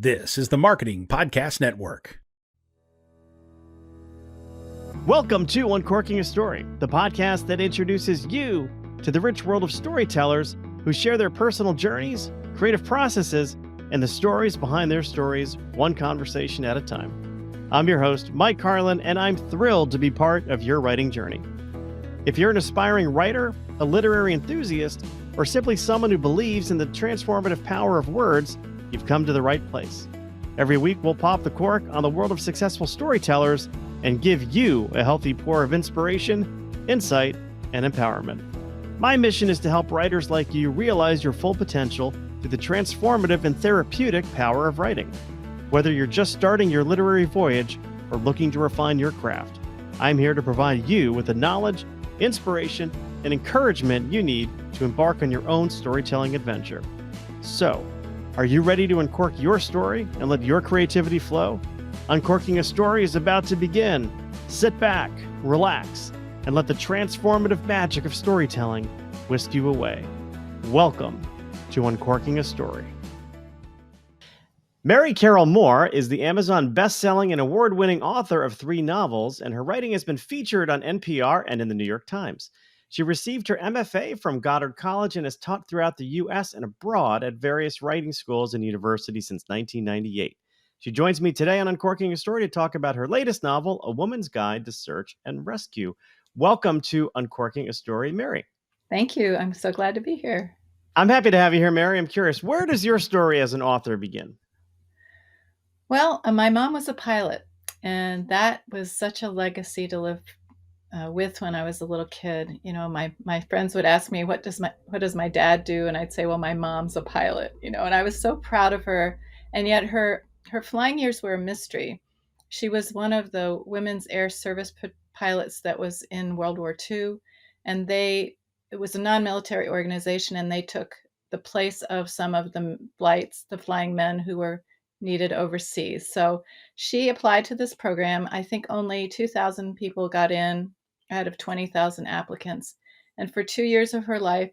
This is the Marketing Podcast Network. Welcome to Uncorking a Story, the podcast that introduces you to the rich world of storytellers who share their personal journeys, creative processes, and the stories behind their stories, one conversation at a time. I'm your host, Mike Carlin, and I'm thrilled to be part of your writing journey. If you're an aspiring writer, a literary enthusiast, or simply someone who believes in the transformative power of words, you've come to the right place. Every week, we'll pop the cork on the world of successful storytellers and give you a healthy pour of inspiration, insight, and empowerment. My mission is to help writers like you realize your full potential through the transformative and therapeutic power of writing. Whether you're just starting your literary voyage or looking to refine your craft, I'm here to provide you with the knowledge, inspiration, and encouragement you need to embark on your own storytelling adventure. So, are you ready to uncork your story and let your creativity flow? Uncorking a Story is about to begin. Sit back, relax, and let the transformative magic of storytelling whisk you away. Welcome to Uncorking a Story. Mary Carol Moore is the Amazon best-selling and award-winning author of 3 novels, and her writing has been featured on NPR and in the New York Times. She received her MFA from Goddard College and has taught throughout the U.S. and abroad at various writing schools and universities since 1998. She joins me today on Uncorking a Story to talk about her latest novel, A Woman's Guide to Search and Rescue. Welcome to Uncorking a Story, Mary. Thank you. I'm so glad to be here. I'm happy to have you here, Mary. I'm curious, where does your story as an author begin? Well, my mom was a pilot, and that was such a legacy to live with when I was a little kid. You know, my friends would ask me, what does my dad do? And I'd say, well, my mom's a pilot, and I was so proud of her. And yet her flying years were a mystery. She was one of the women's air service pilots that was in World War II. And it was a non-military organization, and they took the place of some of the flying men who were needed overseas. So she applied to this program. I think only 2,000 people got in out of 20,000 applicants. And for 2 years of her life,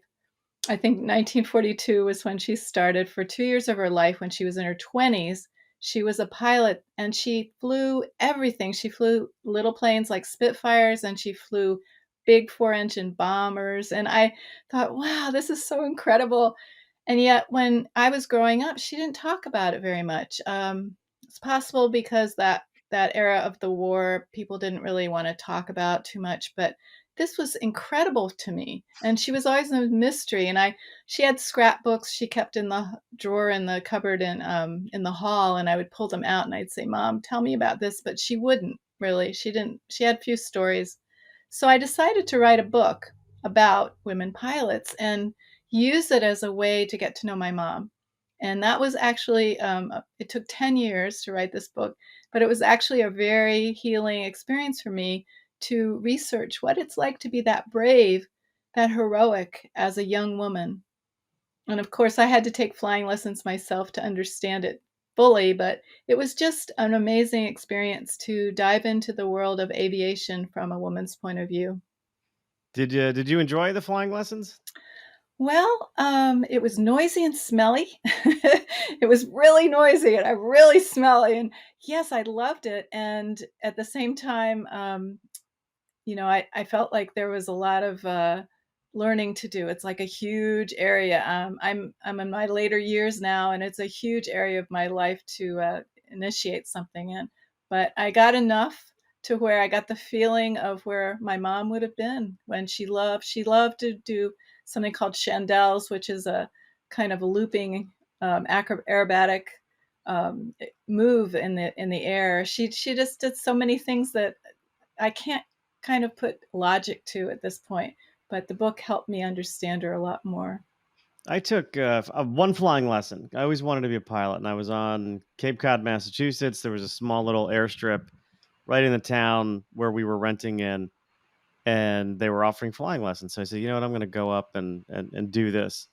I think 1942 was when she started. For 2 years of her life, when she was in her 20s, she was a pilot, and she flew everything. She flew little planes like Spitfires, and she flew big 4-engine bombers. And I thought, wow, this is so incredible. And yet when I was growing up, she didn't talk about it very much. It's possible because that era of the war, people didn't really want to talk about too much, but this was incredible to me. And she was always a mystery. And she had scrapbooks she kept in the drawer in the cupboard in the hall, and I would pull them out and I'd say, Mom, tell me about this. But she wouldn't really. She had few stories. So I decided to write a book about women pilots and use it as a way to get to know my mom. And that was actually, it took 10 years to write this book, but it was actually a very healing experience for me to research what it's like to be that brave, that heroic as a young woman. And of course, I had to take flying lessons myself to understand it fully, but it was just an amazing experience to dive into the world of aviation from a woman's point of view. Did you enjoy the flying lessons? Well, it was noisy and smelly. It was really noisy and really smelly. And yes, I loved it. And at the same time, I felt like there was a lot of learning to do. It's like a huge area. I'm in my later years now, and it's a huge area of my life to initiate something in. But I got enough to where I got the feeling of where my mom would have been when she loved to do something called chandelles, which is a kind of a looping aerobatic move in the air. She just did so many things that I can't kind of put logic to at this point, but the book helped me understand her a lot more. I took one flying lesson. I always wanted to be a pilot, and I was on Cape Cod, Massachusetts. There was a small little airstrip right in the town where we were renting in, and they were offering flying lessons. So I said, you know what, I'm going to go up and do this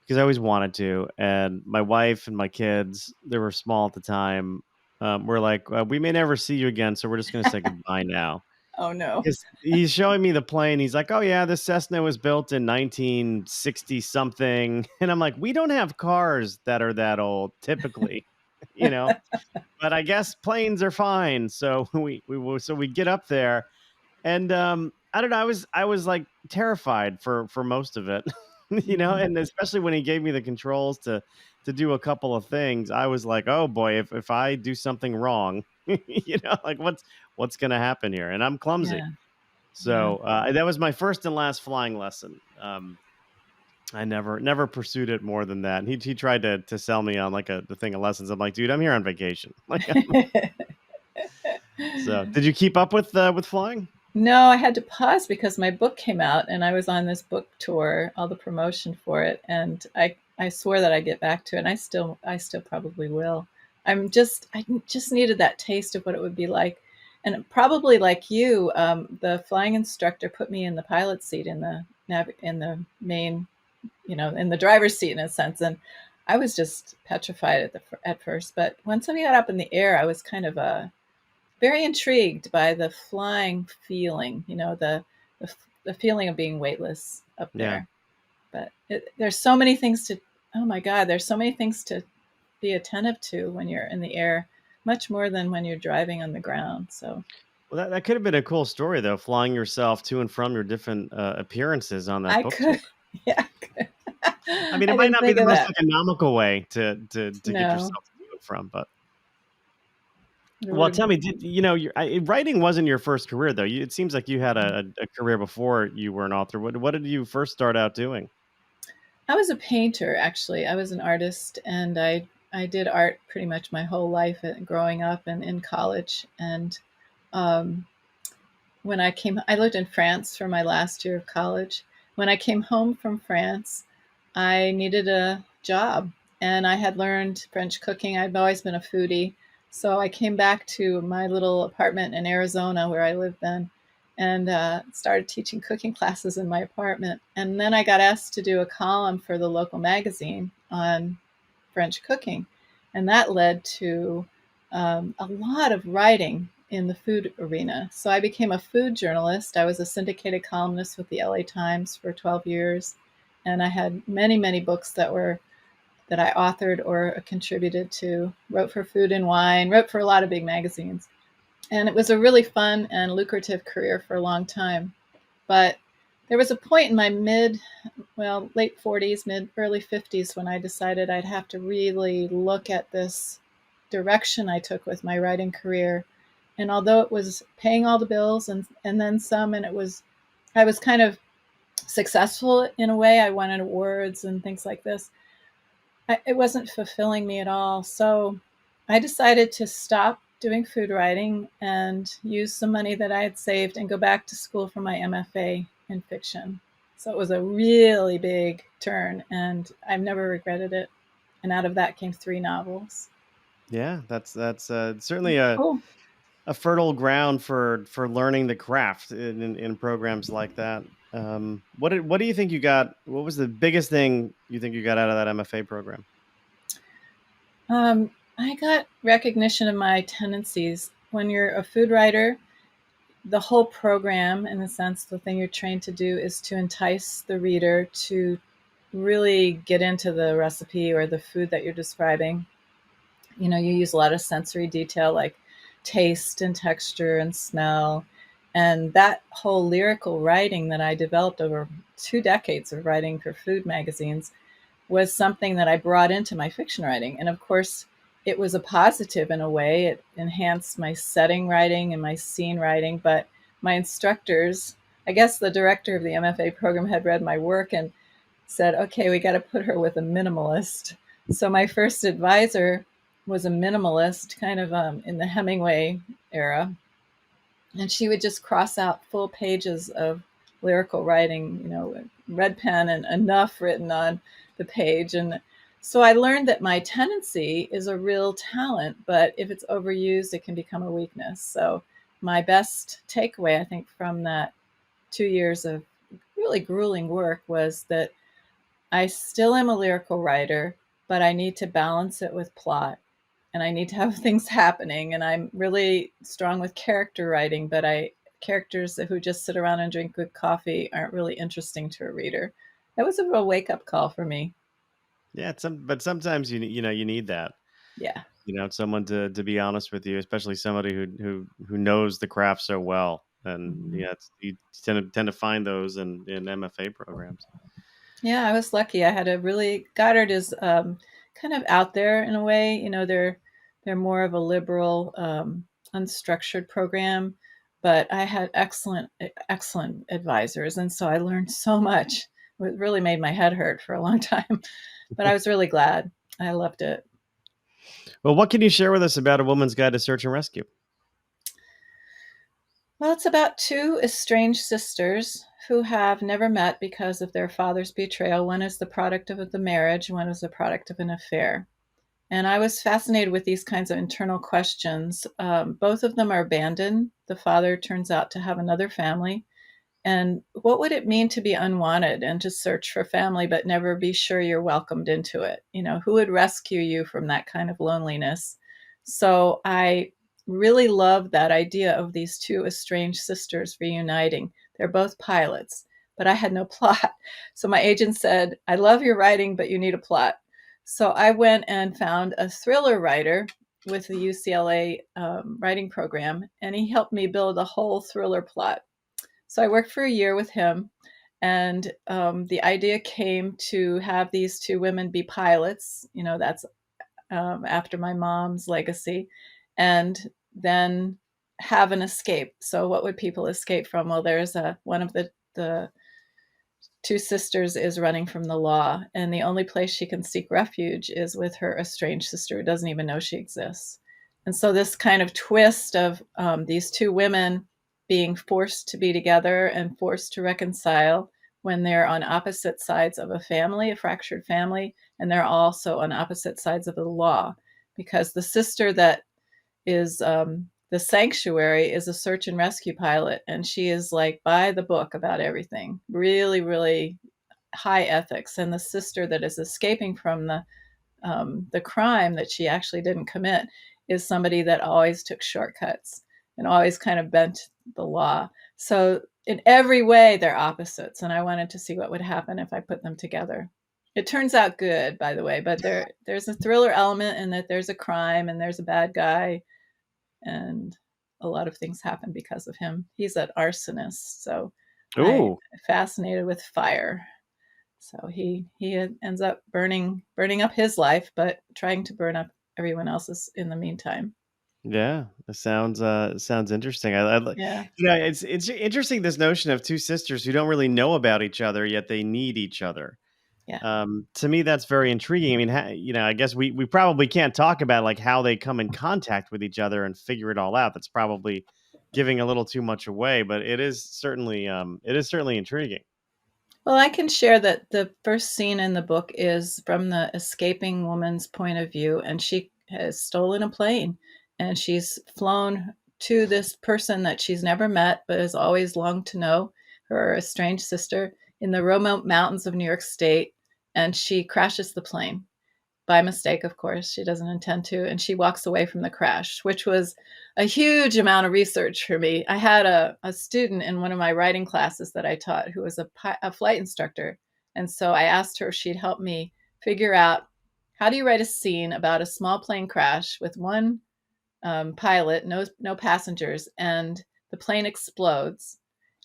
because I always wanted to. And my wife and my kids, they were small at the time, were like, we may never see you again, so we're just going to say goodbye now. Oh, no. Because he's showing me the plane. He's like, oh, yeah, this Cessna was built in 1960 something. And I'm like, we don't have cars that are that old typically. you know. But I guess planes are fine. So we get up there, and I don't know. I was like terrified for most of it, Mhm. and especially when he gave me the controls to do a couple of things, I was like, oh boy, if I do something wrong, like what's gonna happen here? And I'm clumsy. Yeah, yeah. So that was my first and last flying lesson. I never pursued it more than that. And he tried to sell me on like the thing of lessons. I'm like, dude, I'm here on vacation. Like, so did you keep up with flying? No, I had to pause because my book came out and I was on this book tour, all the promotion for it, and I swore that I'd get back to it, and I still probably will. I just needed that taste of what it would be like. And probably like you, the flying instructor put me in the pilot seat in the main, in the driver's seat in a sense, and I was just petrified at first. But once I got up in the air, I was kind of very intrigued by the flying feeling, the, the feeling of being weightless up Yeah. there. But there's so many things to, oh my God, there's so many things to be attentive to when you're in the air, much more than when you're driving on the ground. So Well, that could have been a cool story though, flying yourself to and from your different appearances on that I book tour. could, yeah, I could. I mean, it I might didn't not be think the of most that. economical way to get No, yourself to and from, but it well, would. tell me, did writing wasn't your first career though? It seems like you had a career before you were an author. What did you first start out doing? I was a painter, actually. I was an artist, and I did art pretty much my whole life, growing up and in college. And um, when I lived in France for my last year of college. When I came home from France, I needed a job, and I had learned French cooking. I've always been a foodie. So I came back to my little apartment in Arizona where I lived then, and started teaching cooking classes in my apartment. And then I got asked to do a column for the local magazine on French cooking. And that led to a lot of writing in the food arena. So I became a food journalist. I was a syndicated columnist with the LA Times for 12 years. And I had many, many books that I authored or contributed to, wrote for Food and Wine, wrote for a lot of big magazines. And it was a really fun and lucrative career for a long time. But there was a point in my late 40s, early 50s when I decided I'd have to really look at this direction I took with my writing career. And although it was paying all the bills and then some, and I was kind of successful in a way. I won awards and things like this. It wasn't fulfilling me at all. So I decided to stop doing food writing and use some money that I had saved and go back to school for my MFA in fiction. So it was a really big turn, and I've never regretted it. And out of that came 3 novels. Yeah, that's certainly Cool. a fertile ground for learning the craft in programs like that. What do you think you got? What was the biggest thing you think you got out of that MFA program? I got recognition of my tendencies. When you're a food writer, the whole program, in a sense, the thing you're trained to do is to entice the reader to really get into the recipe or the food that you're describing. You use a lot of sensory detail like taste and texture and smell. And that whole lyrical writing that I developed over 2 decades of writing for food magazines was something that I brought into my fiction writing. And of course, it was a positive in a way. It enhanced my setting writing and my scene writing. But my instructors, I guess the director of the MFA program had read my work and said, okay, we got to put her with a minimalist. So my first advisor was a minimalist, kind of in the Hemingway era. And she would just cross out full pages of lyrical writing, red pen and enough written on the page. And so I learned that my tendency is a real talent, but if it's overused, it can become a weakness. So my best takeaway, I think, from that 2 years of really grueling work was that I still am a lyrical writer, but I need to balance it with plot, and I need to have things happening. And I'm really strong with character writing, but characters who just sit around and drink good coffee aren't really interesting to a reader. That was a real wake up call for me. Yeah, but sometimes you need that. Yeah. someone to be honest with you, especially somebody who knows the craft so well. And Mhm. you tend to find those in MFA programs. Yeah, I was lucky. I had a really Goddard is kind of out there in a way. They're more of a liberal, unstructured program, but I had excellent advisors, and so I learned so much. It really made my head hurt for a long time, but I was really glad. I loved it. Well, what can you share with us about A Woman's Guide to Search and Rescue? Well, it's about two estranged sisters who have never met because of their father's betrayal. One is the product of the marriage, one is the product of an affair. And I was fascinated with these kinds of internal questions. Both of them are abandoned. The father turns out to have another family. And what would it mean to be unwanted and to search for family but never be sure you're welcomed into it? Who would rescue you from that kind of loneliness? So I really love that idea of these two estranged sisters reuniting. They're both pilots, but I had no plot. So my agent said, I love your writing, but you need a plot. So I went and found a thriller writer with the UCLA writing program, and he helped me build a whole thriller plot. So I worked for a year with him, and the idea came to have these two women be pilots. That's after my mom's legacy, and then have an escape. So what would people escape from? Well, there's one of the two sisters is running from the law, and the only place she can seek refuge is with her estranged sister who doesn't even know she exists. And so, this kind of twist of these two women being forced to be together and forced to reconcile when they're on opposite sides of a family, a fractured family, and they're also on opposite sides of the law. Because the sister that is the sanctuary is a search and rescue pilot, and she is like by the book about everything, really, really high ethics. And the sister that is escaping from the crime that she actually didn't commit is somebody that always took shortcuts and always kind of bent the law. So in every way, they're opposites, and I wanted to see what would happen if I put them together. It turns out good, by the way, but there's a thriller element in that there's a crime and there's a bad guy, and a lot of things happen because of him. He's an arsonist, so I Ooh, fascinated with fire. So he ends up burning up his life, but trying to burn up everyone else's in the meantime. yeah, that sounds interesting. Yeah, it's interesting, this notion of two sisters who don't really know about each other yet they need each other. yeah. To me, that's very intriguing. I mean, I guess we probably can't talk about like how they come in contact with each other and figure it all out. That's probably giving a little too much away, but it is certainly intriguing. Well, I can share that the first scene in the book is from the escaping woman's point of view, and she has stolen a plane and she's flown to this person that she's never met but has always longed to know, her estranged sister, in the remote mountains of New York State, and she crashes the plane by mistake, of course. She doesn't intend to, and she walks away from the crash, which was a huge amount of research for me. I had a student in one of my writing classes that I taught who was a flight instructor. And so I asked her if she'd help me figure out, how do you write a scene about a small plane crash with one pilot, no passengers, and the plane explodes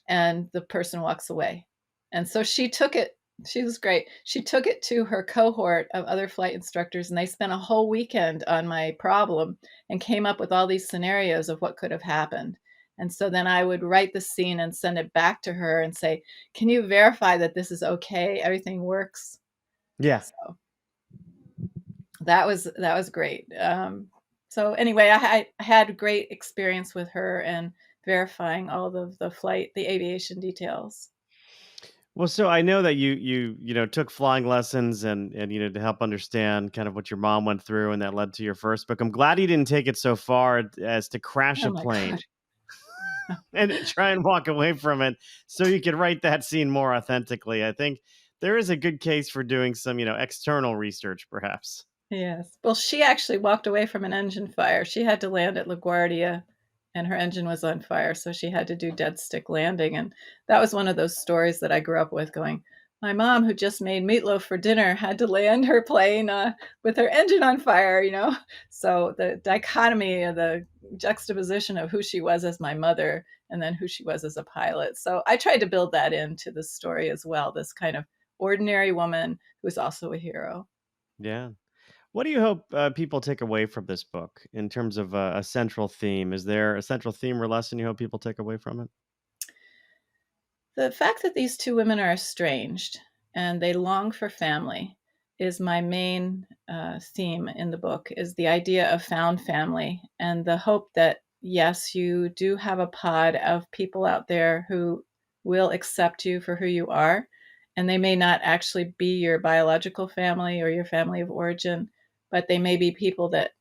and the person walks away. And so she took it. She was great. She took it to her cohort of other flight instructors, and they spent a whole weekend on my problem and came up with all these scenarios of what could have happened. And so then I would write the scene and send it back to her and say, can you verify that this is okay? Everything works. Yeah. So that was great. So anyway, I had great experience with her and verifying all of the aviation details. Well, so I know that you took flying lessons and to help understand kind of what your mom went through, and that led to your first book. I'm glad you didn't take it so far as to crash Oh a my plane god. and try and walk away from it so you could write that scene more authentically. I think there is a good case for doing some, external research, perhaps. Yes. Well, she actually walked away from an engine fire. She had to land at LaGuardia and her engine was on fire, so she had to do dead stick landing, and that was one of those stories that I grew up with going, my mom, who just made meatloaf for dinner, had to land her plane with her engine on fire, So the dichotomy of the juxtaposition of who she was as my mother and then who she was as a pilot. So I tried to build that into the story as well, this kind of ordinary woman who's also a hero. Yeah. What do you hope people take away from this book in terms of a central theme? Is there a central theme or lesson you hope people take away from it? The fact that these two women are estranged and they long for family is my main theme in the book, is the idea of found family and the hope that, yes, you do have a pod of people out there who will accept you for who you are. And they may not actually be your biological family or your family of origin, but they may be people that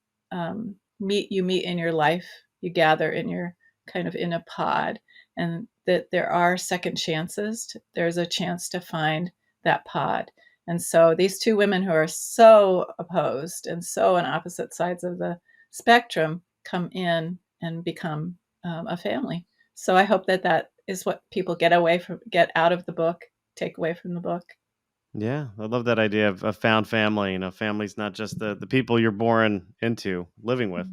meet in your life, you gather in your kind of in a pod, and that there are second chances. There's a chance to find that pod. And so these two women who are so opposed and so on opposite sides of the spectrum come in and become a family. So I hope that that is what people get out of the book, take away from the book. Yeah, I love that idea of a found family. Family's not just the people you're born into living with,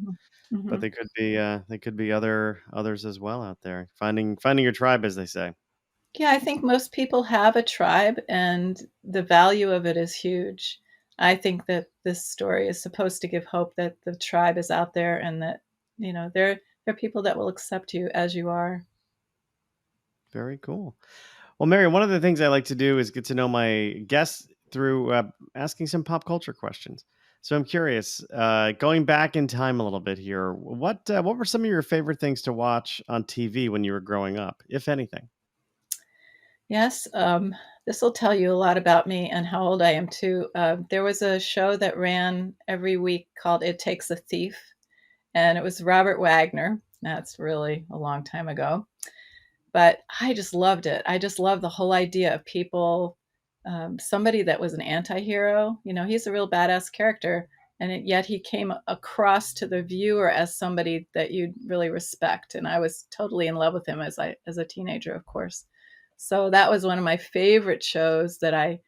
Mm-hmm. but Mm-hmm. they could be others as well out there. Finding your tribe, as they say. Yeah, I think most people have a tribe, and the value of it is huge. I think that this story is supposed to give hope that the tribe is out there and that, there are people that will accept you as you are. Very cool. Well, Mary, one of the things I like to do is get to know my guests through asking some pop culture questions. So I'm curious, going back in time a little bit here, what were some of your favorite things to watch on TV when you were growing up, if anything? Yes, this will tell you a lot about me and how old I am too. There was a show that ran every week called It Takes a Thief, and it was Robert Wagner. That's really a long time ago. But I just loved it. I just love the whole idea of people, somebody that was an anti-hero. He's a real badass character, and yet he came across to the viewer as somebody that you'd really respect. And I was totally in love with him as a teenager, of course. So that was one of my favorite shows that I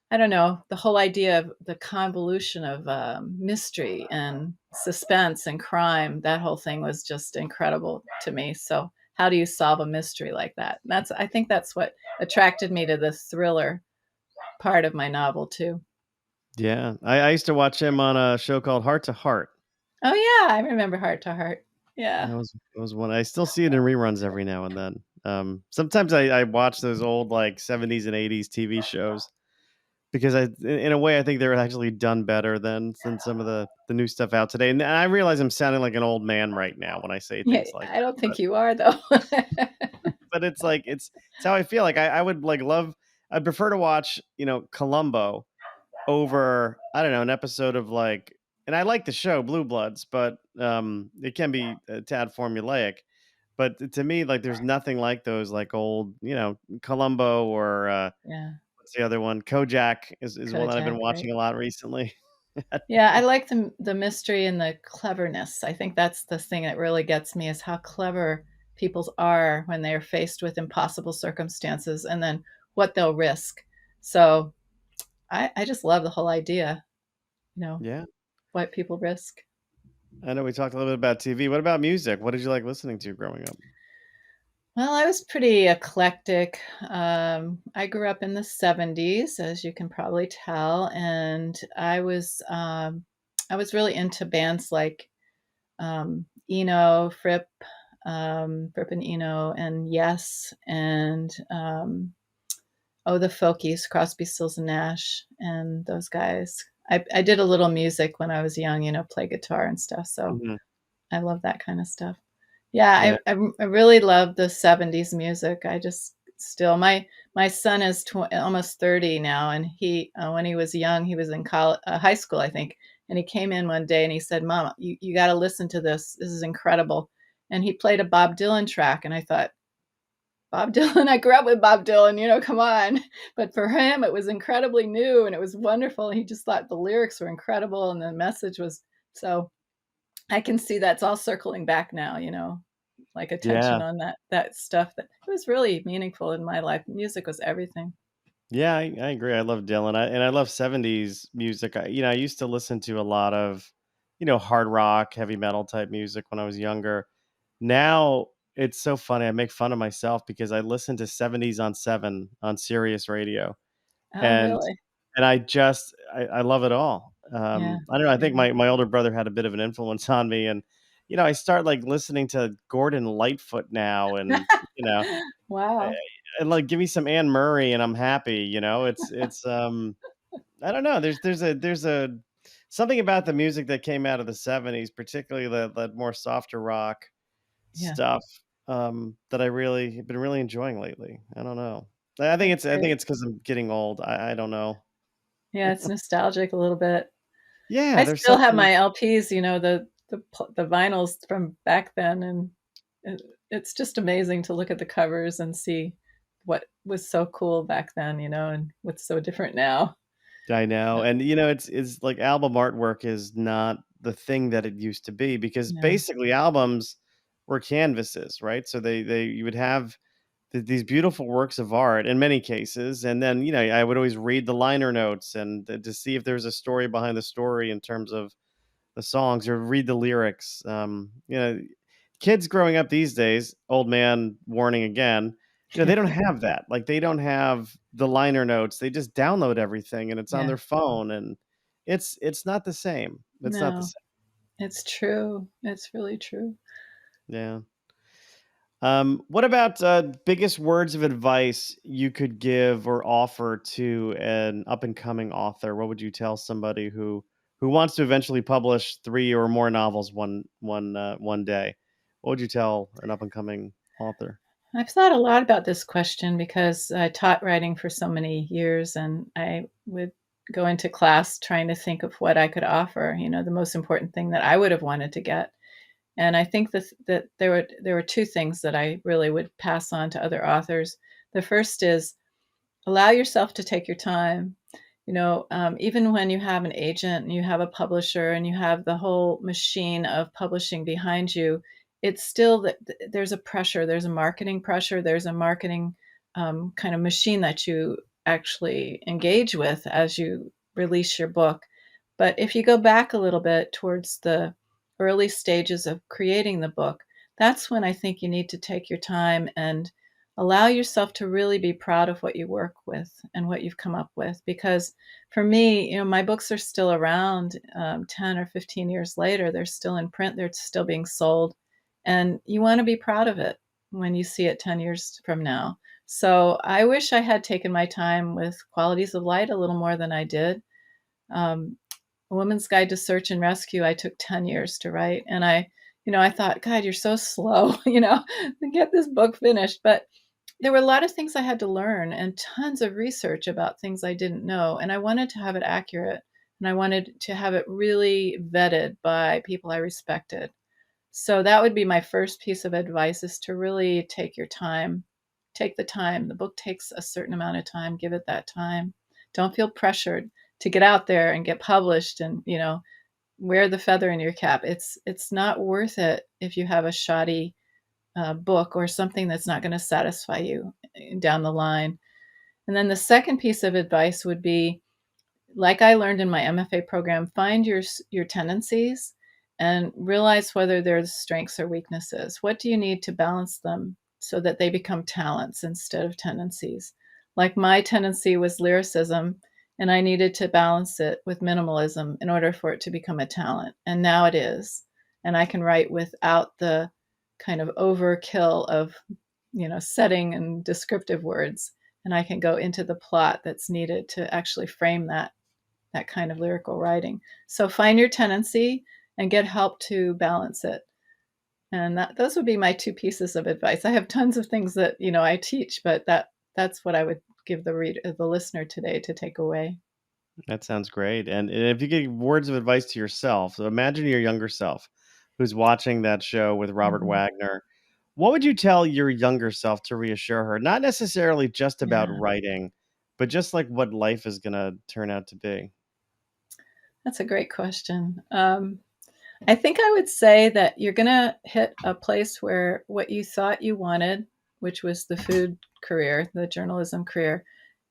don't know, the whole idea of the convolution of mystery and suspense and crime, that whole thing was just incredible to me. So, how do you solve a mystery like that? I think that's what attracted me to the thriller part of my novel too. Yeah, I used to watch him on a show called Heart to Heart. Oh yeah, I remember Heart to Heart. Yeah. That was one. I still see it in reruns every now and then. Sometimes I watch those old like 70s and 80s TV shows because in a way, I think they're actually done better than some of the new stuff out today. And I realize I'm sounding like an old man right now when I say Yeah, things like I don't that, think you are though. but it's like it's how I feel. Like I would like love. I'd prefer to watch Columbo over, I don't know, an episode of like, and I like the show Blue Bloods, but it can be a tad formulaic. But to me, like, there's nothing like those like old, Columbo or Yeah, what's the other one? Kojak is one that I've been Kojak, watching right? a lot recently. Yeah, I like the mystery and the cleverness. I think that's the thing that really gets me is how clever people are when they're faced with impossible circumstances and then what they'll risk. So I just love the whole idea, you know, Yeah, what people risk. I know we talked a little bit about TV. What about music? What did you like listening to growing up? Well, I was pretty eclectic. I grew up in the 70s, as you can probably tell, and I was really into bands like Eno, Fripp and Eno, and Yes, and the Folkies, Crosby, Stills and Nash, and those guys. I did a little music when I was young, play guitar and stuff. So Mhm. I love that kind of stuff. Yeah, Yeah. I really love the 70s music. I just still my son is almost 30 now, and he when he was young, he was in high school, I think, and he came in one day and he said, "Mama, you got to listen to this. This is incredible." And he played a Bob Dylan track, and I thought, Bob Dylan, I grew up with Bob Dylan, come on. But for him, it was incredibly new and it was wonderful. He just thought the lyrics were incredible and the message was so. I can see that's all circling back now, like attention Yeah. on that stuff that it was really meaningful in my life. Music was everything. Yeah, I agree. I love Dylan. And I love 70s music. I used to listen to a lot of, hard rock, heavy metal type music when I was younger. Now it's so funny. I make fun of myself because I listen to 70s on 7 on Sirius radio. Oh, And really? I love it all. Yeah. I don't know. I think Yeah. my older brother had a bit of an influence on me, and I start like listening to Gordon Lightfoot now, and eh, Wow. and like give me some Anne Murray, and I'm happy. It's I don't know. There's a something about the music that came out of the '70s, particularly the more softer rock Yeah. stuff, that I really have been really enjoying lately. I don't know. I think That's it's I think great. it's because I'm getting old. I don't know. Yeah, it's nostalgic a little bit. Yeah, I there's still have something. my LPs, the vinyls from back then, and it's just amazing to look at the covers and see what was so cool back then, and what's so different now. I know, Yeah. and it's like album artwork is not the thing that it used to be because No. basically albums were canvases, right? So they you would have these beautiful works of art in many cases, and then I would always read the liner notes and to see if there's a story behind the story in terms of the songs or read the lyrics. Kids growing up these days, old man warning again, they don't have that. Like they don't have the liner notes. They just download everything and it's on Yeah. their phone and it's not the same. It's not the No, same. it's true. It's really true. Yeah. What about biggest words of advice you could give or offer to an up and coming author? What would you tell somebody who wants to eventually publish 3 or more novels one day? What would you tell an up and coming author? I've thought a lot about this question because I taught writing for so many years, and I would go into class trying to think of what I could offer, the most important thing that I would have wanted to get. And I think that there were two things that I really would pass on to other authors. The first is allow yourself to take your time. Even when you have an agent and you have a publisher and you have the whole machine of publishing behind you, it's still that there's a pressure, there's a marketing pressure, there's a marketing kind of machine that you actually engage with as you release your book. But if you go back a little bit towards the early stages of creating the book, that's when I think you need to take your time and allow yourself to really be proud of what you work with and what you've come up with. Because for me, my books are still around 10 or 15 years later. They're still in print, they're still being sold. And you want to be proud of it when you see it 10 years from now. So I wish I had taken my time with Qualities of Light a little more than I did. Um, a Woman's Guide to Search and Rescue, I took 10 years to write. And I thought, God, you're so slow, to get this book finished. But there were a lot of things I had to learn and tons of research about things I didn't know. And I wanted to have it accurate and I wanted to have it really vetted by people I respected. So that would be my first piece of advice is to really take your time. Take the time. The book takes a certain amount of time. Give it that time. Don't feel pressured to get out there and get published and, wear the feather in your cap. It's not worth it if you have a shoddy book or something that's not going to satisfy you down the line. And then the second piece of advice would be, like I learned in my MFA program, find your tendencies and realize whether they're strengths or weaknesses. What do you need to balance them so that they become talents instead of tendencies? Like my tendency was lyricism, and I needed to balance it with minimalism in order for it to become a talent. And now it is. And I can write without the kind of overkill of, setting and descriptive words. And I can go into the plot that's needed to actually frame that kind of lyrical writing. So find your tendency and get help to balance it. And those would be my two pieces of advice. I have tons of things that I teach, but that's what I would give the listener today to take away. That sounds great. And if you give words of advice to yourself, so imagine your younger self who's watching that show with Robert Mhm. Wagner. What would you tell your younger self to reassure her? Not necessarily just about Yeah, writing, but just like what life is going to turn out to be. that's a great question. I think I would say that you're going to hit a place where what you thought you wanted, which was the food career, the journalism career,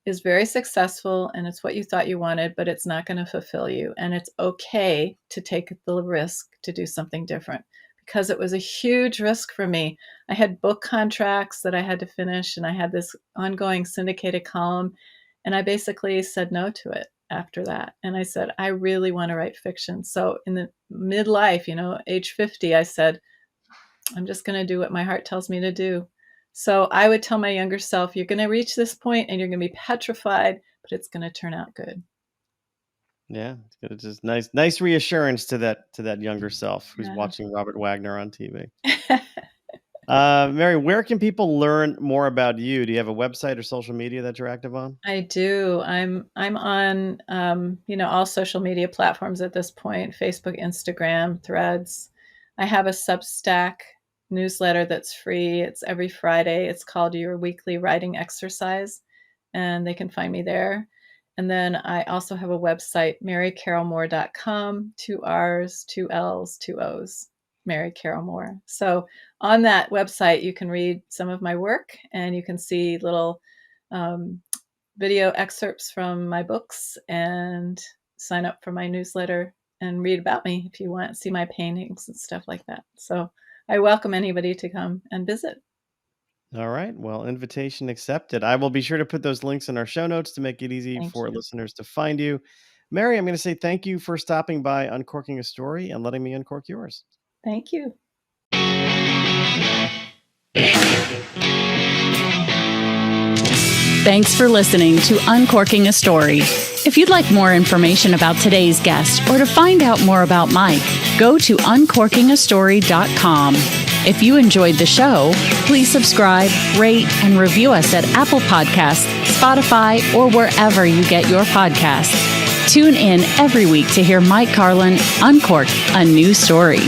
is very successful and it's what you thought you wanted, but it's not going to fulfill you. And it's okay to take the risk to do something different, because it was a huge risk for me. I had book contracts that I had to finish, and I had this ongoing syndicated column, and I basically said no to it after that. And I said, I really want to write fiction. So in the midlife, age 50, I said, I'm just going to do what my heart tells me to do. So I would tell my younger self, you're going to reach this point and you're going to be petrified, but it's going to turn out good. Yeah, it's just nice reassurance to that younger self who's watching Robert Wagner on TV. Mary, where can people learn more about you? Do you have a website or social media that you're active on? I do. I'm on all social media platforms at this point: Facebook, Instagram, Threads. I have a Substack newsletter that's free. It's every Friday. It's called Your Weekly Writing Exercise, and they can find me there. And then I also have a website, marycarolmoore.com, 2 R's, 2 L's, 2 O's, Mary Carol Moore. So on that website, you can read some of my work, and you can see little video excerpts from my books, and sign up for my newsletter and read about me if you want, see my paintings and stuff like that. So I welcome anybody to come and visit. All right. Well, invitation accepted. I will be sure to put those links in our show notes to make it easy for listeners to find you. Mary, I'm going to say thank you for stopping by Uncorking a Story and letting me uncork yours. Thank you. Thanks for listening to Uncorking a Story. If you'd like more information about today's guest or to find out more about Mike, go to uncorkingastory.com. If you enjoyed the show, please subscribe, rate, and review us at Apple Podcasts, Spotify, or wherever you get your podcasts. Tune in every week to hear Mike Carlin uncork a new story.